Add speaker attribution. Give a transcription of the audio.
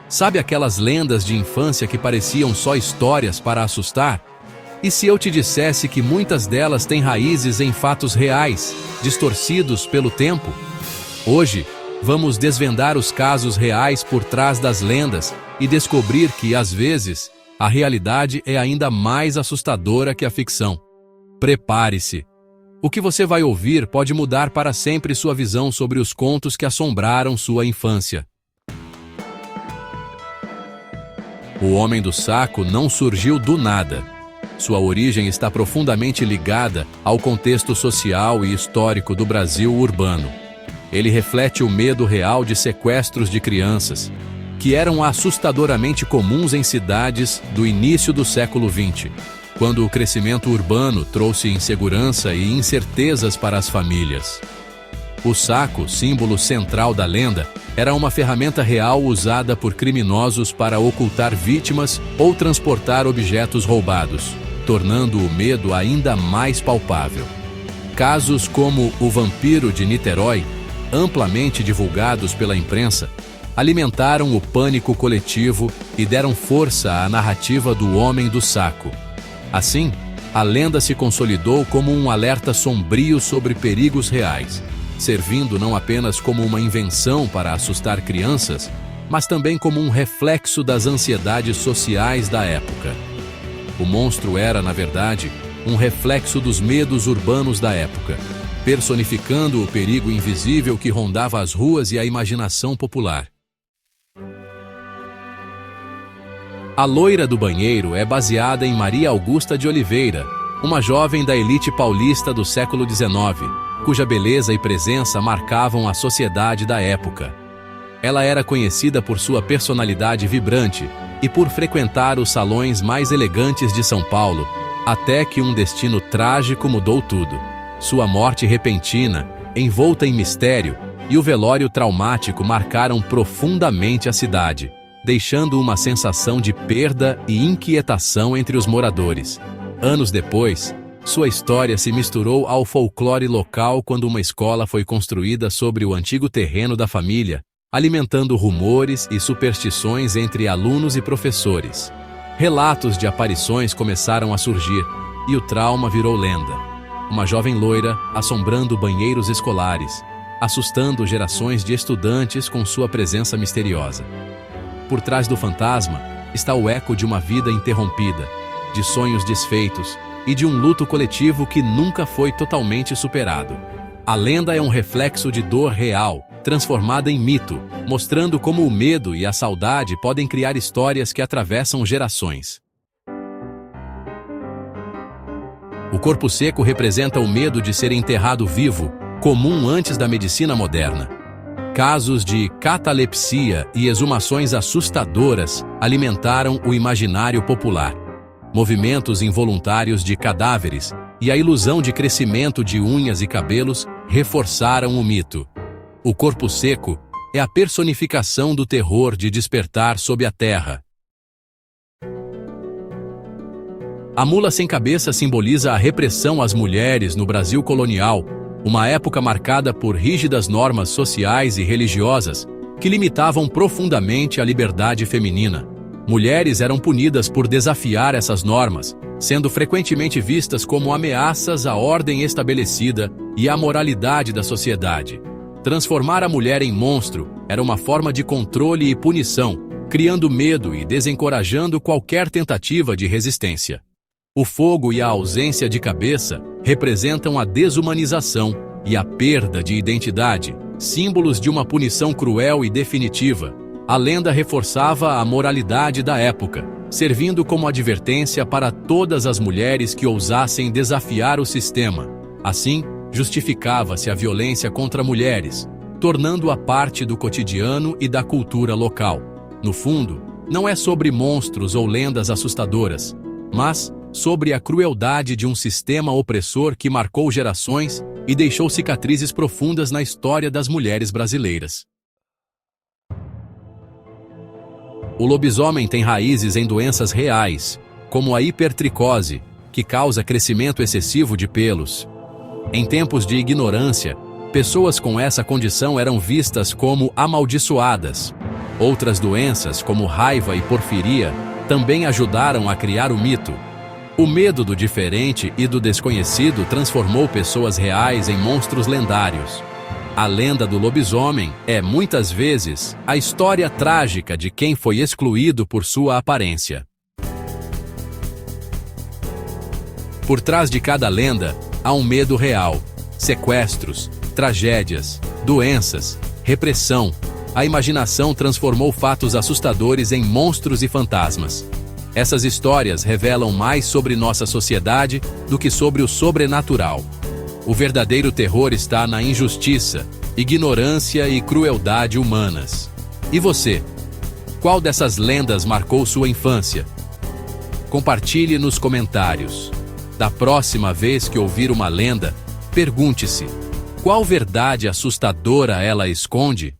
Speaker 1: Sabe aquelas lendas de infância que pareciam só histórias para assustar? E se eu te dissesse que muitas delas têm raízes em fatos reais, distorcidos pelo tempo? Hoje, vamos desvendar os casos reais por trás das lendas e descobrir que, às vezes, a realidade é ainda mais assustadora que a ficção. Prepare-se! O que você vai ouvir pode mudar para sempre sua visão sobre os contos que assombraram sua infância. O Homem do Saco não surgiu do nada. Sua origem está profundamente ligada ao contexto social e histórico do Brasil urbano. Ele reflete o medo real de sequestros de crianças, que eram assustadoramente comuns em cidades do início do século XX, quando o crescimento urbano trouxe insegurança e incertezas para as famílias. O saco, símbolo central da lenda, era uma ferramenta real usada por criminosos para ocultar vítimas ou transportar objetos roubados, tornando o medo ainda mais palpável. Casos como o Vampiro de Niterói, amplamente divulgados pela imprensa, alimentaram o pânico coletivo e deram força à narrativa do Homem do Saco. Assim, a lenda se consolidou como um alerta sombrio sobre perigos reais, servindo não apenas como uma invenção para assustar crianças, mas também como um reflexo das ansiedades sociais da época. O monstro era, na verdade, um reflexo dos medos urbanos da época, personificando o perigo invisível que rondava as ruas e a imaginação popular. A Loira do Banheiro é baseada em Maria Augusta de Oliveira, uma jovem da elite paulista do século XIX, cuja beleza e presença marcavam a sociedade da época. Ela era conhecida por sua personalidade vibrante e por frequentar os salões mais elegantes de São Paulo, até que um destino trágico mudou tudo. Sua morte repentina, envolta em mistério, e o velório traumático marcaram profundamente a cidade, deixando uma sensação de perda e inquietação entre os moradores. Anos depois, sua história se misturou ao folclore local quando uma escola foi construída sobre o antigo terreno da família, alimentando rumores e superstições entre alunos e professores. Relatos de aparições começaram a surgir, e o trauma virou lenda. Uma jovem loira assombrando banheiros escolares, assustando gerações de estudantes com sua presença misteriosa. Por trás do fantasma está o eco de uma vida interrompida, de sonhos desfeitos e de um luto coletivo que nunca foi totalmente superado. A lenda é um reflexo de dor real, transformada em mito, mostrando como o medo e a saudade podem criar histórias que atravessam gerações. O corpo seco representa o medo de ser enterrado vivo, comum antes da medicina moderna. Casos de catalepsia e exumações assustadoras alimentaram o imaginário popular. Movimentos involuntários de cadáveres e a ilusão de crescimento de unhas e cabelos reforçaram o mito. O corpo seco é a personificação do terror de despertar sob a terra. A mula sem cabeça simboliza a repressão às mulheres no Brasil colonial, uma época marcada por rígidas normas sociais e religiosas que limitavam profundamente a liberdade feminina. Mulheres eram punidas por desafiar essas normas, sendo frequentemente vistas como ameaças à ordem estabelecida e à moralidade da sociedade. Transformar a mulher em monstro era uma forma de controle e punição, criando medo e desencorajando qualquer tentativa de resistência. O fogo e a ausência de cabeça representam a desumanização e a perda de identidade, símbolos de uma punição cruel e definitiva. A lenda reforçava a moralidade da época, servindo como advertência para todas as mulheres que ousassem desafiar o sistema. Assim, justificava-se a violência contra mulheres, tornando-a parte do cotidiano e da cultura local. No fundo, não é sobre monstros ou lendas assustadoras, mas sobre a crueldade de um sistema opressor que marcou gerações e deixou cicatrizes profundas na história das mulheres brasileiras. O lobisomem tem raízes em doenças reais, como a hipertricose, que causa crescimento excessivo de pelos. Em tempos de ignorância, pessoas com essa condição eram vistas como amaldiçoadas. Outras doenças, como raiva e porfiria, também ajudaram a criar o mito. O medo do diferente e do desconhecido transformou pessoas reais em monstros lendários. A lenda do lobisomem é, muitas vezes, a história trágica de quem foi excluído por sua aparência. Por trás de cada lenda, há um medo real: sequestros, tragédias, doenças, repressão. A imaginação transformou fatos assustadores em monstros e fantasmas. Essas histórias revelam mais sobre nossa sociedade do que sobre o sobrenatural. O verdadeiro terror está na injustiça, ignorância e crueldade humanas. E você? Qual dessas lendas marcou sua infância? Compartilhe nos comentários. Da próxima vez que ouvir uma lenda, pergunte-se: qual verdade assustadora ela esconde?